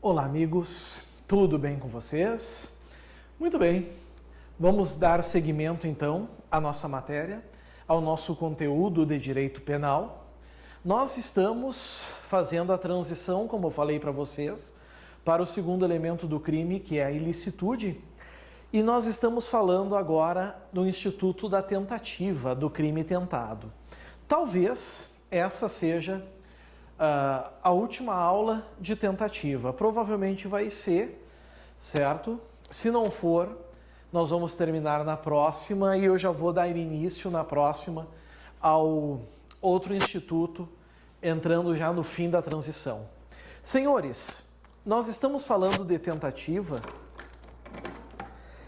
Olá, amigos, tudo bem com vocês? Muito bem, vamos dar seguimento então à nossa matéria, ao nosso conteúdo de direito penal. Nós estamos fazendo a transição, como eu falei para vocês, para o segundo elemento do crime, que é a ilicitude, e nós estamos falando agora do Instituto da Tentativa, do crime tentado. Talvez essa seja a última aula de tentativa. Provavelmente vai ser, certo? Se não for, nós vamos terminar na próxima e eu já vou dar início na próxima ao outro instituto, entrando já no fim da transição. Senhores, nós estamos falando de tentativa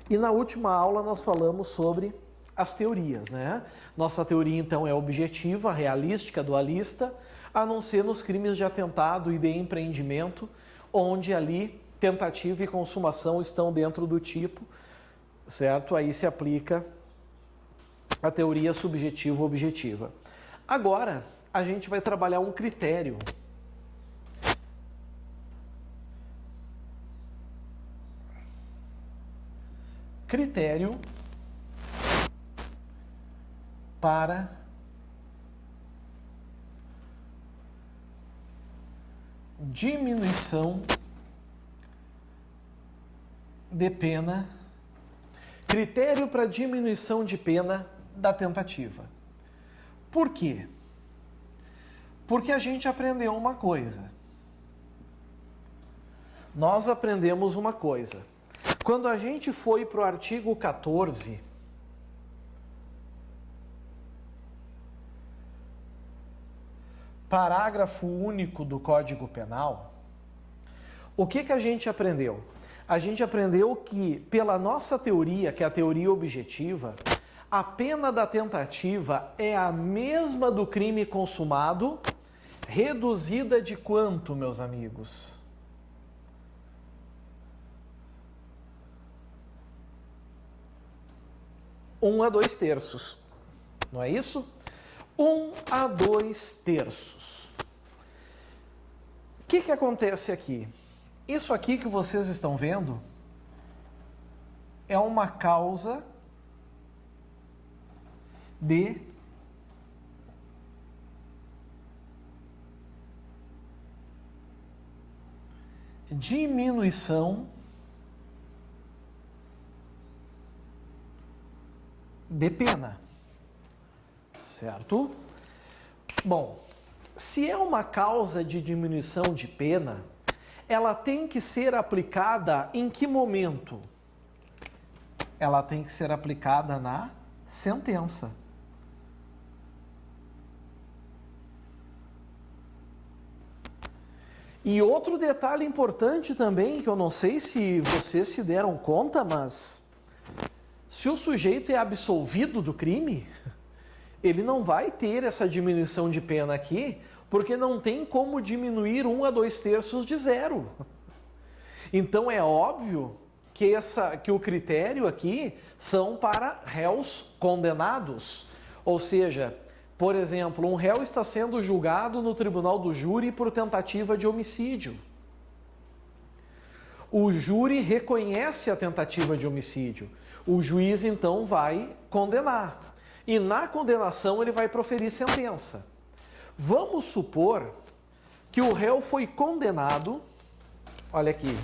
e na última aula nós falamos sobre as teorias, né? Nossa teoria então é objetiva, realística, dualista, a não ser nos crimes de atentado e de empreendimento, onde ali tentativa e consumação estão dentro do tipo, certo? Aí se aplica a teoria subjetiva-objetiva. Agora, a gente vai trabalhar um critério. Critério para diminuição de pena, critério para diminuição de pena da tentativa. Por quê? Porque a gente aprendeu uma coisa. Nós aprendemos uma coisa. Quando a gente foi para o artigo 14, parágrafo único do Código Penal, o que a gente aprendeu? A gente aprendeu que, pela nossa teoria, que é a teoria objetiva, a pena da tentativa é a mesma do crime consumado, reduzida de quanto, meus amigos? Um a 2/3, não é isso? 1 a 2/3. O que acontece aqui? Isso aqui que vocês estão vendo é uma causa de diminuição de pena. Certo? Bom, se é uma causa de diminuição de pena, ela tem que ser aplicada em que momento? Ela tem que ser aplicada na sentença. E outro detalhe importante também, que eu não sei se vocês se deram conta, mas se o sujeito é absolvido do crime, ele não vai ter essa diminuição de pena aqui, porque não tem como diminuir 1 a 2/3 de zero. Então é óbvio que o critério aqui são para réus condenados. Ou seja, por exemplo, um réu está sendo julgado no tribunal do júri por tentativa de homicídio. O júri reconhece a tentativa de homicídio. O juiz então vai condenar. E na condenação ele vai proferir sentença. Vamos supor que o réu foi condenado, olha aqui,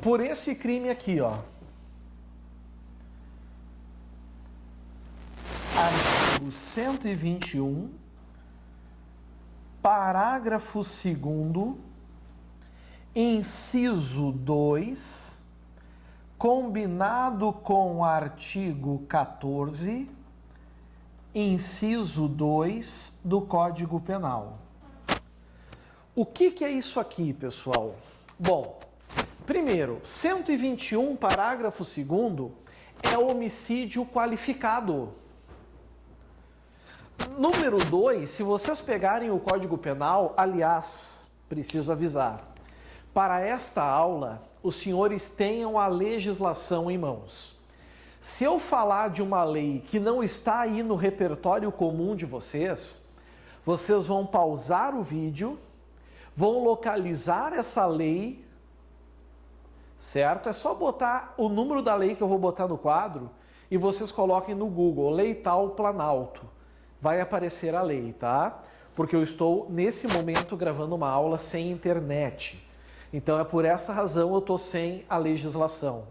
por esse crime aqui, ó. Artigo 121, parágrafo 2º, inciso 2, combinado com o artigo 14, inciso 2 do Código Penal. O que é isso aqui, pessoal? Bom, primeiro, 121, parágrafo 2º, é homicídio qualificado. Número 2, se vocês pegarem o Código Penal, aliás, preciso avisar, para esta aula, os senhores tenham a legislação em mãos. Se eu falar de uma lei que não está aí no repertório comum de vocês, vocês vão pausar o vídeo, vão localizar essa lei, certo? É só botar o número da lei que eu vou botar no quadro e vocês coloquem no Google, Lei Tal Planalto. Vai aparecer a lei, tá? Porque eu estou, nesse momento, gravando uma aula sem internet. Então, é por essa razão eu estou sem a legislação.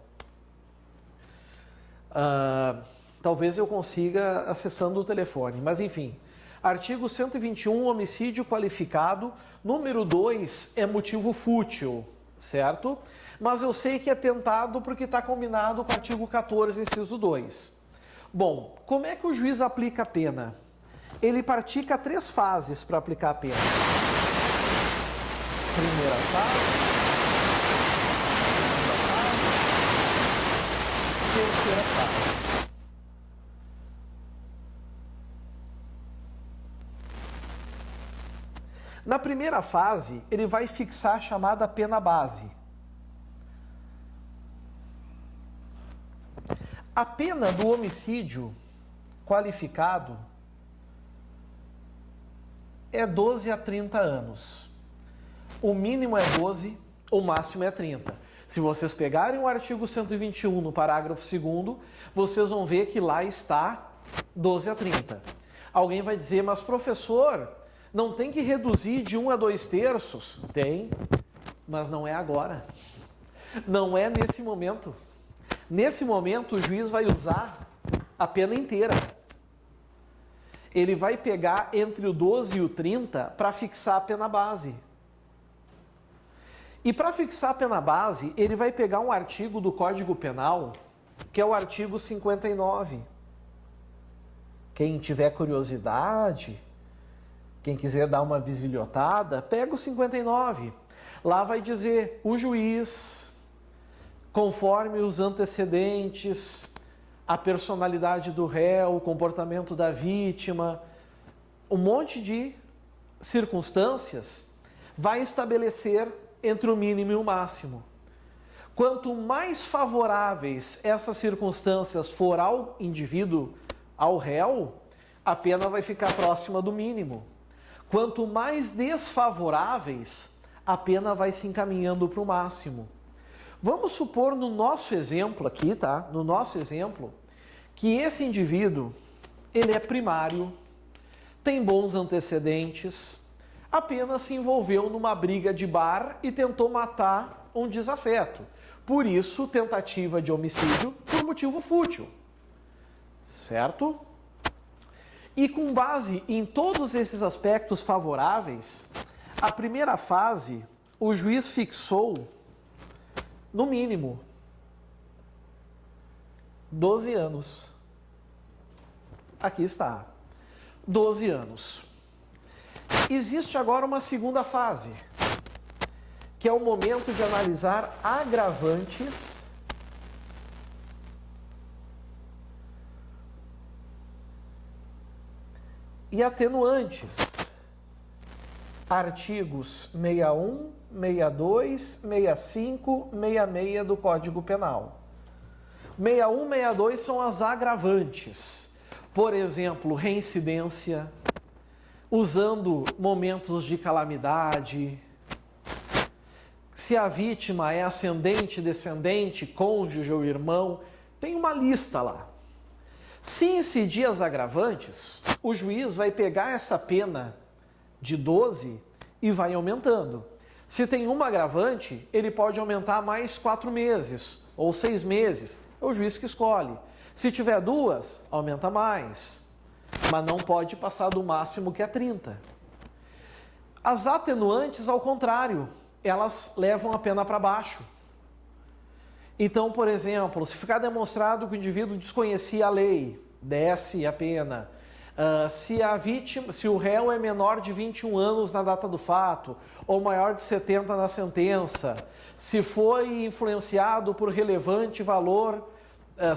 Talvez eu consiga acessando o telefone, mas enfim. Artigo 121, homicídio qualificado. Número 2 é motivo fútil, certo? Mas eu sei que é tentado porque está combinado com o artigo 14, inciso 2. Bom, como é que o juiz aplica a pena? Ele pratica 3 fases para aplicar a pena. Primeira fase, segunda fase, terceira fase. Na primeira fase, ele vai fixar a chamada pena base. A pena do homicídio qualificado é 12 a 30 anos. O mínimo é 12, o máximo é 30. Se vocês pegarem o artigo 121 no parágrafo 2º, vocês vão ver que lá está 12 a 30. Alguém vai dizer, mas professor, não tem que reduzir de 1 a 2 terços? Tem, mas não é agora. Não é nesse momento. Nesse momento, o juiz vai usar a pena inteira. Ele vai pegar entre o 12 e o 30 para fixar a pena base. E para fixar a pena base, ele vai pegar um artigo do Código Penal, que é o artigo 59. Quem tiver curiosidade, quem quiser dar uma bisbilhotada, pega o 59. Lá vai dizer, o juiz, conforme os antecedentes, a personalidade do réu, o comportamento da vítima, um monte de circunstâncias, vai estabelecer entre o mínimo e o máximo. Quanto mais favoráveis essas circunstâncias for ao indivíduo, ao réu, a pena vai ficar próxima do mínimo. Quanto mais desfavoráveis, a pena vai se encaminhando para o máximo. Vamos supor no nosso exemplo aqui, tá? No nosso exemplo, que esse indivíduo, ele é primário, tem bons antecedentes, apenas se envolveu numa briga de bar e tentou matar um desafeto. Por isso, tentativa de homicídio por motivo fútil. Certo? E com base em todos esses aspectos favoráveis, a primeira fase, o juiz fixou, no mínimo, 12 anos. Aqui está. 12 anos. Existe agora uma segunda fase, que é o momento de analisar agravantes e atenuantes. Artigos 61, 62, 65, 66 do Código Penal. 61, 62 são as agravantes. Por exemplo, reincidência, usando momentos de calamidade, se a vítima é ascendente, descendente, cônjuge ou irmão, tem uma lista lá. Se incidir as agravantes, o juiz vai pegar essa pena de 12 e vai aumentando. Se tem uma agravante, ele pode aumentar mais 4 meses ou 6 meses. É o juiz que escolhe. Se tiver 2, aumenta mais. Mas não pode passar do máximo, que é 30. As atenuantes, ao contrário, elas levam a pena para baixo. Então, por exemplo, se ficar demonstrado que o indivíduo desconhecia a lei, desce a pena. Se o réu é menor de 21 anos na data do fato, ou maior de 70 na sentença, se foi influenciado por relevante valor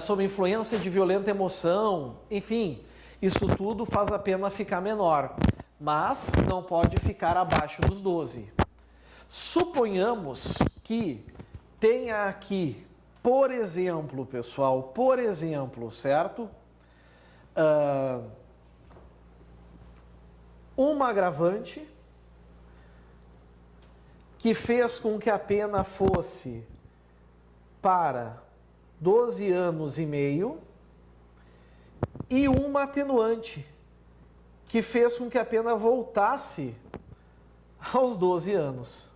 sob influência de violenta emoção, enfim, isso tudo faz a pena ficar menor, mas não pode ficar abaixo dos 12. Suponhamos que tenha aqui Por exemplo, pessoal, certo? Uma agravante que fez com que a pena fosse para 12 anos e meio e uma atenuante que fez com que a pena voltasse aos 12 anos.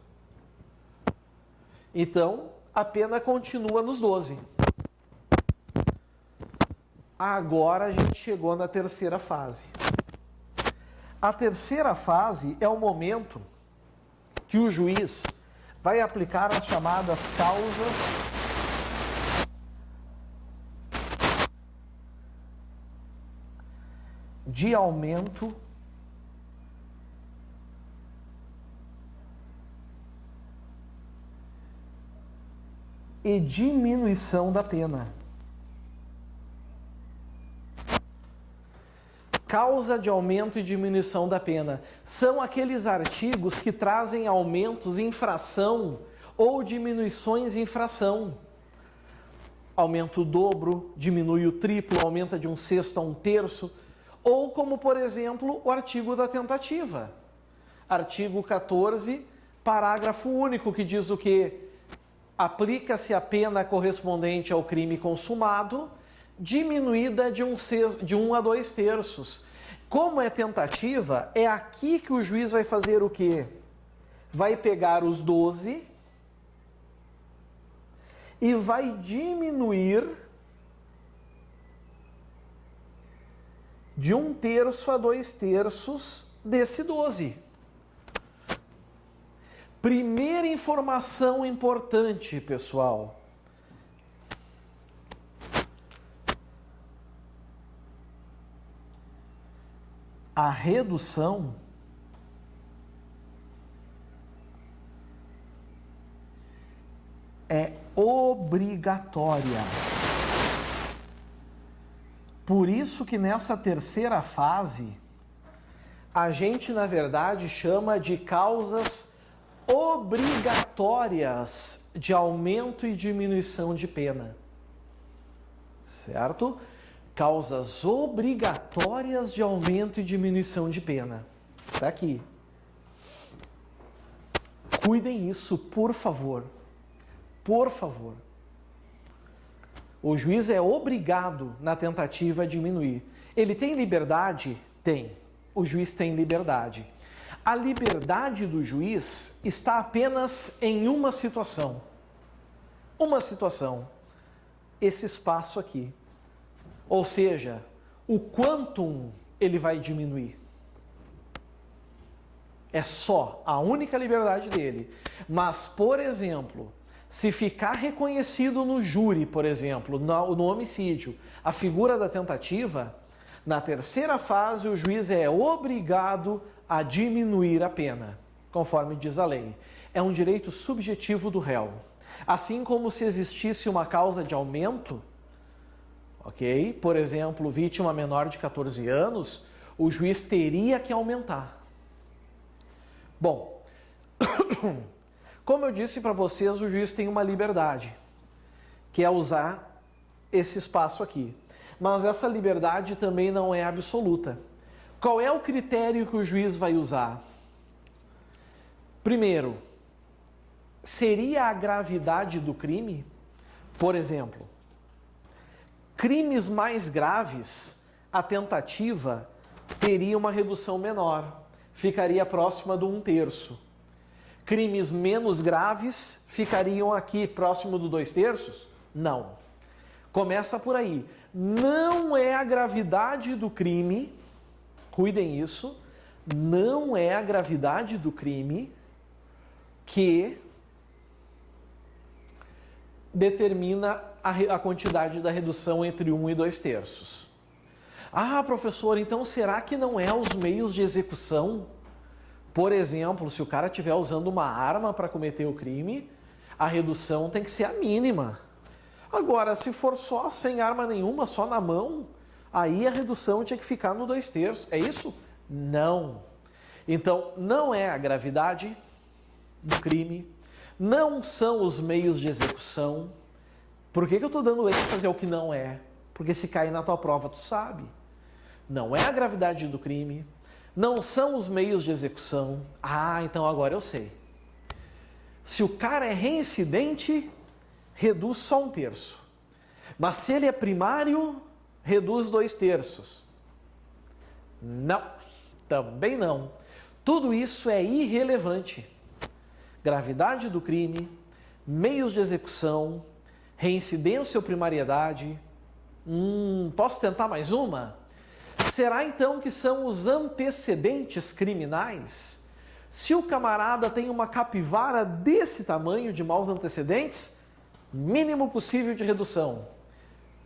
Então, a pena continua nos 12. Agora a gente chegou na terceira fase. A terceira fase é o momento que o juiz vai aplicar as chamadas causas de aumento e diminuição da pena. Causa de aumento e diminuição da pena são aqueles artigos que trazem aumentos em fração ou diminuições em fração. Aumenta o dobro, diminui o triplo, aumenta de 1/6 a 1/3, ou como, por exemplo, o artigo da tentativa. Artigo 14, parágrafo único, que diz o quê? Aplica-se a pena correspondente ao crime consumado, diminuída de 1 a 2/3. Como é tentativa, é aqui que o juiz vai fazer o quê? Vai pegar os 12 e vai diminuir de 1/3 a 2/3 desse 12. Primeira informação importante, pessoal. A redução é obrigatória. Por isso que nessa terceira fase, a gente, na verdade, chama de causas obrigatórias de aumento e diminuição de pena. Certo? Causas obrigatórias de aumento e diminuição de pena. Está aqui. Cuidem isso, por favor. Por favor. O juiz é obrigado, na tentativa, a diminuir. Ele tem liberdade? Tem. O juiz tem liberdade. A liberdade do juiz está apenas em uma situação. Uma situação. Esse espaço aqui. Ou seja, o quantum ele vai diminuir. É só a única liberdade dele. Mas, por exemplo, se ficar reconhecido no júri, por exemplo, no homicídio, a figura da tentativa, na terceira fase o juiz é obrigado a diminuir a pena, conforme diz a lei. É um direito subjetivo do réu. Assim como se existisse uma causa de aumento, ok? Por exemplo, vítima menor de 14 anos, o juiz teria que aumentar. Bom, como eu disse para vocês, o juiz tem uma liberdade, que é usar esse espaço aqui. Mas essa liberdade também não é absoluta. Qual é o critério que o juiz vai usar? Primeiro, seria a gravidade do crime? Por exemplo, crimes mais graves, a tentativa teria uma redução menor, ficaria próxima do 1/3. Crimes menos graves ficariam aqui próximo do 2/3? Não. Começa por aí. Não é a gravidade do crime, cuidem isso, não é a gravidade do crime que determina a quantidade da redução entre 1 e 2/3. Ah, professor, então será que não é os meios de execução? Por exemplo, se o cara estiver usando uma arma para cometer o crime, a redução tem que ser a mínima. Agora, se for só sem arma nenhuma, só na mão, aí a redução tinha que ficar no 2/3. É isso? Não. Então, não é a gravidade do crime, não são os meios de execução. Por que eu estou dando ênfase ao que não é? Porque se cair na tua prova, tu sabe. Não é a gravidade do crime, não são os meios de execução. Ah, então agora eu sei. Se o cara é reincidente, reduz só 1/3. Mas se ele é primário, reduz 2/3. Não, também não. Tudo isso é irrelevante. Gravidade do crime, meios de execução, reincidência ou primariedade. Posso tentar mais uma? Será então que são os antecedentes criminais? Se o camarada tem uma capivara desse tamanho de maus antecedentes, mínimo possível de redução.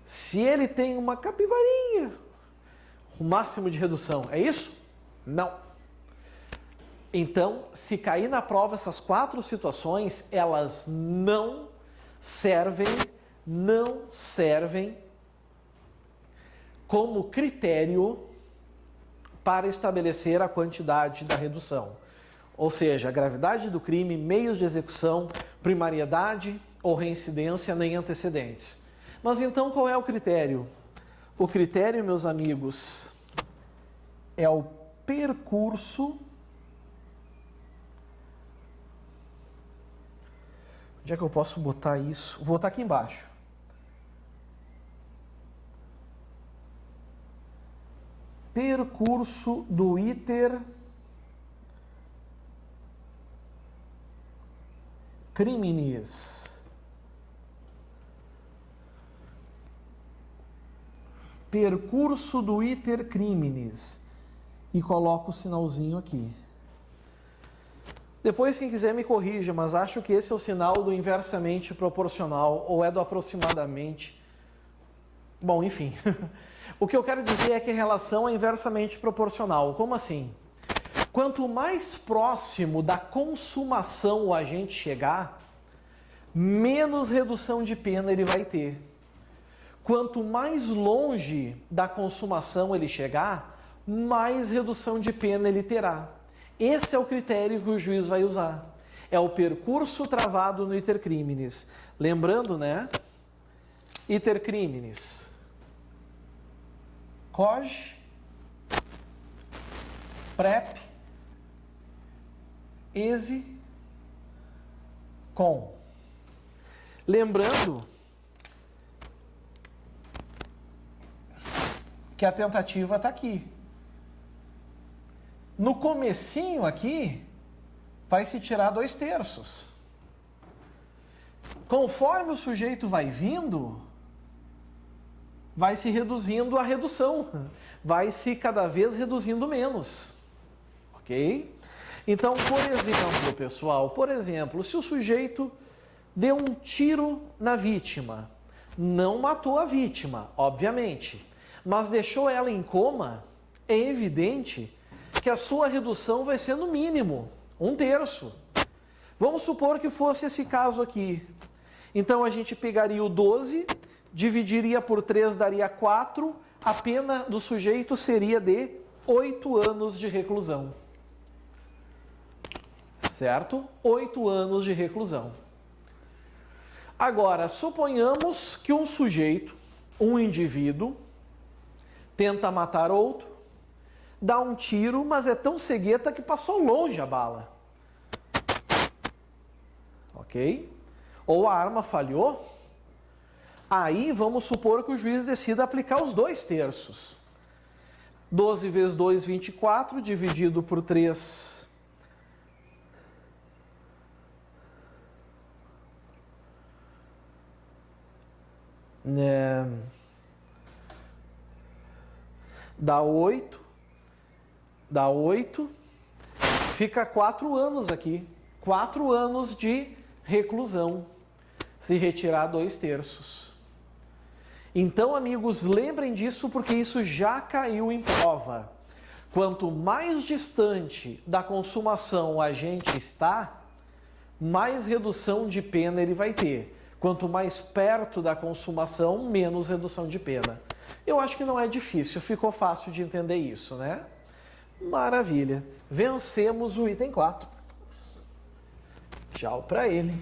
Se ele tem uma capivarinha, o máximo de redução. É isso? Não. Então, se cair na prova essas 4 situações, elas não servem como critério para estabelecer a quantidade da redução. Ou seja, a gravidade do crime, meios de execução, primariedade ou reincidência, nem antecedentes. Mas então qual é o critério? O critério, meus amigos, é o percurso. Onde é que eu posso botar isso? Vou botar aqui embaixo. Percurso do iter criminis. Percurso do iter criminis. E coloco o sinalzinho aqui. Depois, quem quiser me corrija, mas acho que esse é o sinal do inversamente proporcional, ou é do aproximadamente. Bom, enfim. O que eu quero dizer é que a relação é inversamente proporcional. Como assim? Quanto mais próximo da consumação o agente chegar, menos redução de pena ele vai ter. Quanto mais longe da consumação ele chegar, mais redução de pena ele terá. Esse é o critério que o juiz vai usar. É o percurso travado no iter criminis. Lembrando, né? Iter criminis. Cog, prep, esse, com. Lembrando que a tentativa está aqui. No comecinho aqui, vai se tirar 2/3. Conforme o sujeito vai vindo, vai se reduzindo a redução. Vai se cada vez reduzindo menos. Ok? Então, por exemplo, pessoal, se o sujeito deu um tiro na vítima, não matou a vítima, obviamente, mas deixou ela em coma, é evidente que a sua redução vai ser no mínimo 1/3. Vamos supor que fosse esse caso aqui. Então a gente pegaria o 12, dividiria por 3, daria 4, a pena do sujeito seria de 8 anos de reclusão. Certo? 8 anos de reclusão. Agora, suponhamos que um sujeito, um indivíduo, tenta matar outro, dá um tiro, mas é tão cegueta que passou longe a bala. Ok? Ou a arma falhou. Aí vamos supor que o juiz decida aplicar os 2/3. 12 vezes 2, 24, dividido por 3. Dá 8. Dá 8. Fica 4 anos aqui. 4 anos de reclusão. Se retirar 2/3. Então, amigos, lembrem disso porque isso já caiu em prova. Quanto mais distante da consumação o agente está, mais redução de pena ele vai ter. Quanto mais perto da consumação, menos redução de pena. Eu acho que não é difícil, ficou fácil de entender isso, né? Maravilha. Vencemos o item 4. Tchau para ele.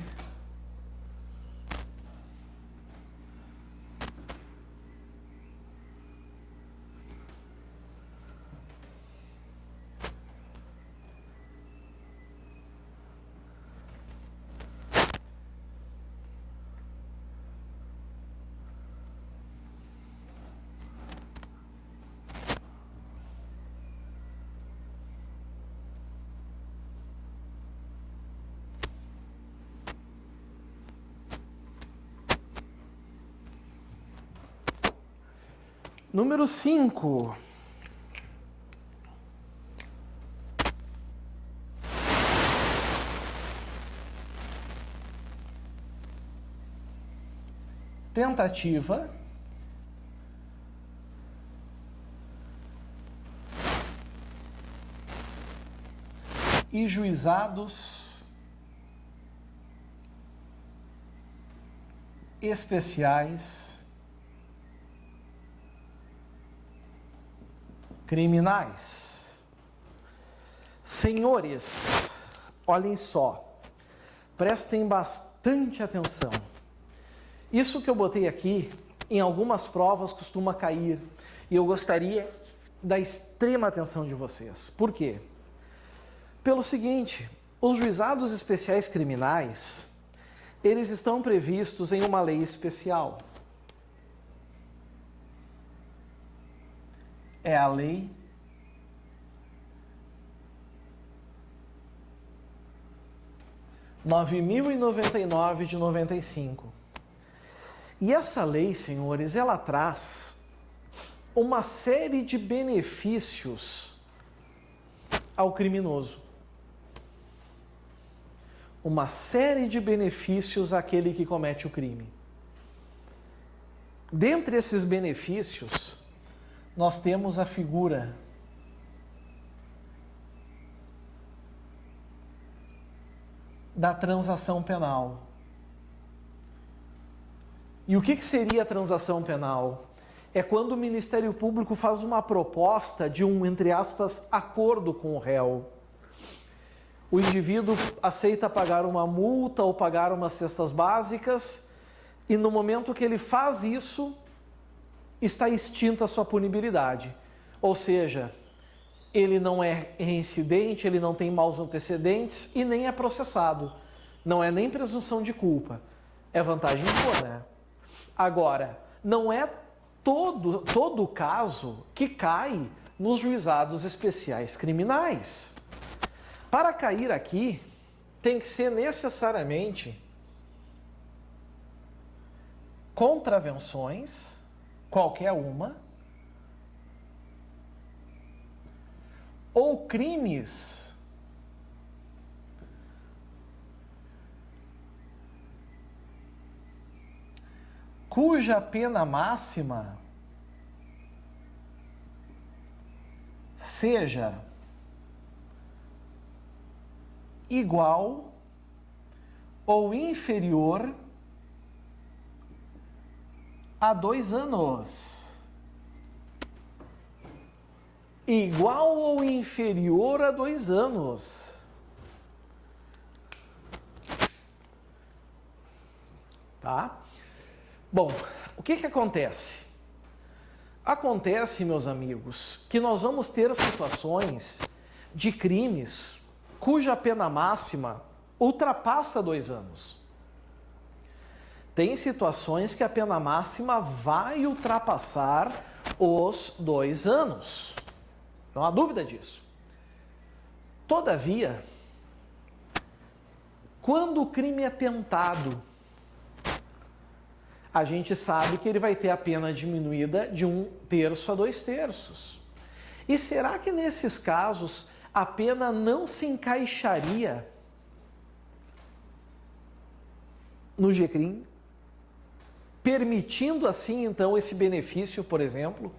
Número 5. Tentativa e juizados especiais criminais. Senhores, olhem só, prestem bastante atenção. Isso que eu botei aqui, em algumas provas costuma cair, e eu gostaria da extrema atenção de vocês. Por quê? Pelo seguinte, os juizados especiais criminais, eles estão previstos em uma lei especial. É a Lei 9.099 de 95. E essa lei, senhores, ela traz uma série de benefícios ao criminoso. Uma série de benefícios àquele que comete o crime. Dentre esses benefícios, nós temos a figura da transação penal. E o que seria a transação penal? É quando o Ministério Público faz uma proposta de um, entre aspas, acordo com o réu. O indivíduo aceita pagar uma multa ou pagar umas cestas básicas e no momento que ele faz isso, está extinta a sua punibilidade. Ou seja, ele não é reincidente, ele não tem maus antecedentes e nem é processado. Não é nem presunção de culpa. É vantagem boa, né? Agora, não é todo caso que cai nos juizados especiais criminais. Para cair aqui, tem que ser necessariamente contravenções, qualquer uma, ou crimes cuja pena máxima seja igual ou inferior a 2 anos. Igual ou inferior a 2 anos. Tá? Bom, o que acontece? Acontece, meus amigos, que nós vamos ter situações de crimes cuja pena máxima ultrapassa 2 anos. Tem situações que a pena máxima vai ultrapassar os 2 anos. Não há dúvida disso. Todavia, quando o crime é tentado, a gente sabe que ele vai ter a pena diminuída de 1/3 a 2/3. E será que nesses casos a pena não se encaixaria no GCRIM, permitindo assim então esse benefício, por exemplo?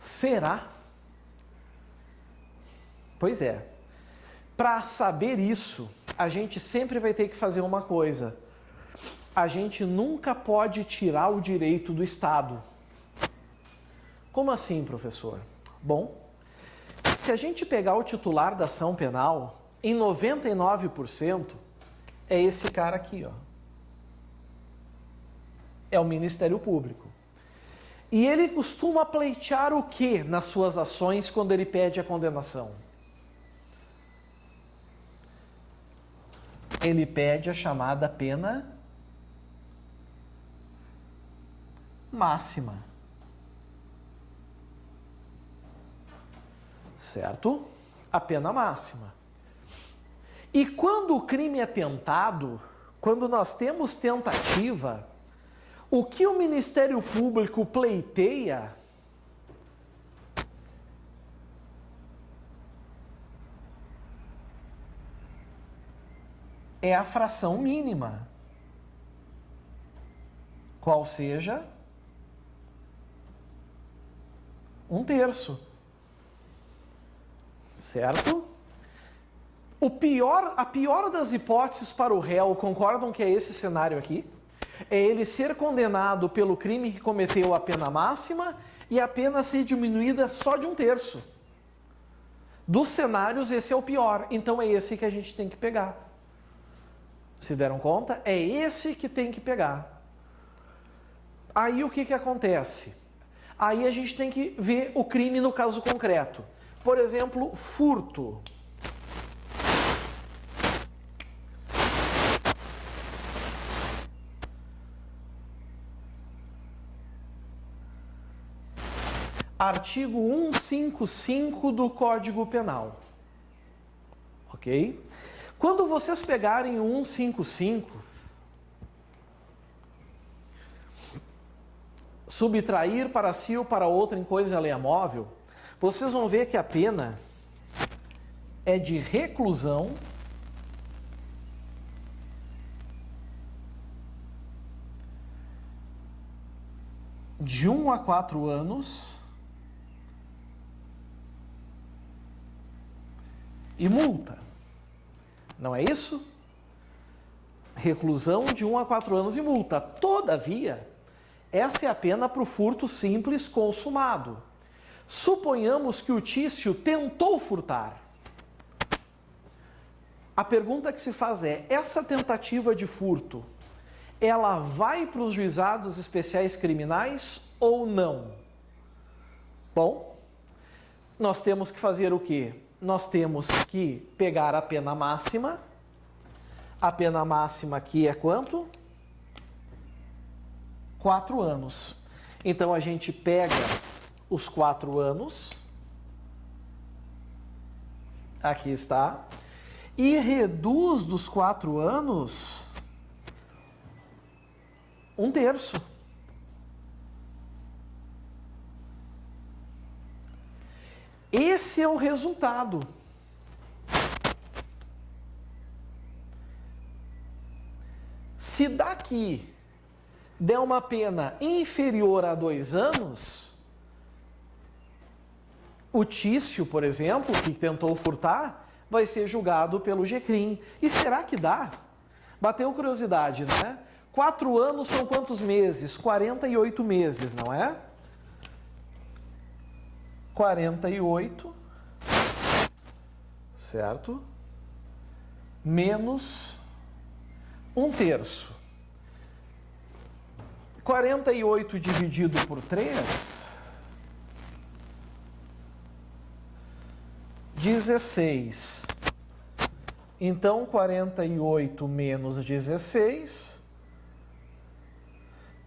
Será? Pois é. Para saber isso, a gente sempre vai ter que fazer uma coisa. A gente nunca pode tirar o direito do Estado. Como assim, professor? Bom, se a gente pegar o titular da ação penal, em 99% é esse cara aqui, ó. É o Ministério Público. E ele costuma pleitear o quê nas suas ações quando ele pede a condenação? Ele pede a chamada pena máxima. Certo? A pena máxima. E quando o crime é tentado, quando nós temos tentativa, O que o Ministério Público pleiteia é a fração mínima, qual seja 1/3. Certo? A pior das hipóteses para o réu, concordam que é esse cenário aqui? É ele ser condenado pelo crime que cometeu a pena máxima e a pena ser diminuída só de 1/3. Dos cenários, esse é o pior. Então é esse que a gente tem que pegar. Se deram conta? É esse que tem que pegar. Aí o que acontece? Aí a gente tem que ver o crime no caso concreto. Por exemplo, furto. Artigo 155 do Código Penal. Ok? Quando vocês pegarem o 155, subtrair para si ou para outra em coisa alheia-móvel, vocês vão ver que a pena é de reclusão de 1 a 4 anos e multa. Não é isso? Reclusão de 1 a 4 anos e multa. Todavia, essa é a pena para o furto simples consumado. Suponhamos que o Tício tentou furtar. A pergunta que se faz é, essa tentativa de furto, ela vai para os juizados especiais criminais ou não? Bom, nós temos que fazer o quê? Nós temos que pegar a pena máxima. A pena máxima aqui é quanto? 4 anos. Então a gente pega os 4 anos, aqui está, e reduz dos 4 anos 1/3. Esse é o resultado. Se daqui der uma pena inferior a 2 anos, o Tício, por exemplo, que tentou furtar, vai ser julgado pelo GCRIM. E será que dá? Bateu curiosidade, né? 4 anos são quantos meses? 48 meses, não é? 48, certo? Menos 1/3. 48 dividido por 3, 16. Então, 48 menos 16,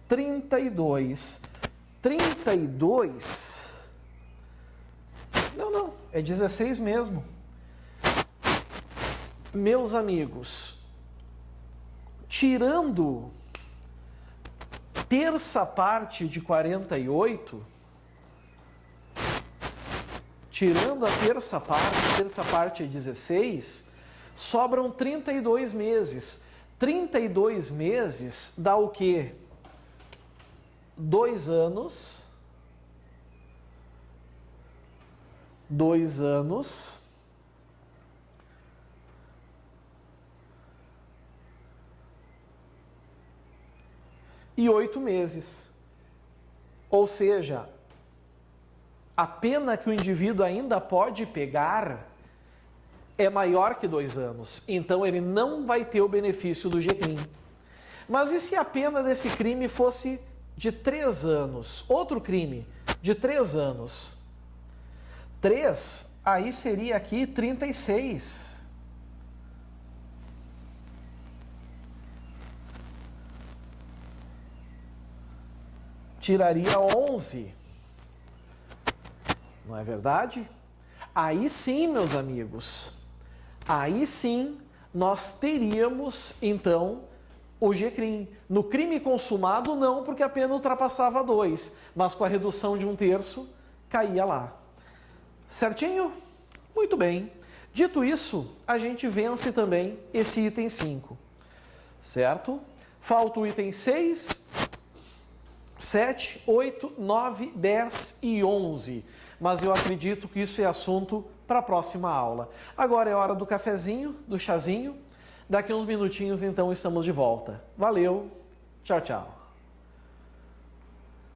32. 32... Não, é 16 mesmo. Meus amigos, tirando terça parte de 48, tirando a terça parte é 16, sobram 32 meses. 32 meses dá o quê? 2 anos. 2 anos e 8 meses. Ou seja, a pena que o indivíduo ainda pode pegar é maior que 2 anos. Então ele não vai ter o benefício do GCRIM. Mas e se a pena desse crime fosse de 3 anos? Outro crime de 3 anos. 3, aí seria aqui 36. Tiraria 11. Não é verdade? Aí sim, meus amigos, aí sim nós teríamos, então, o G-CRIM. No crime consumado, não, porque a pena ultrapassava 2, mas com a redução de 1/3, caía lá. Certinho? Muito bem. Dito isso, a gente vence também esse item 5, certo? Falta o item 6, 7, 8, 9, 10 e 11. Mas eu acredito que isso é assunto para a próxima aula. Agora é hora do cafezinho, do chazinho. Daqui uns minutinhos, então, estamos de volta. Valeu, tchau, tchau.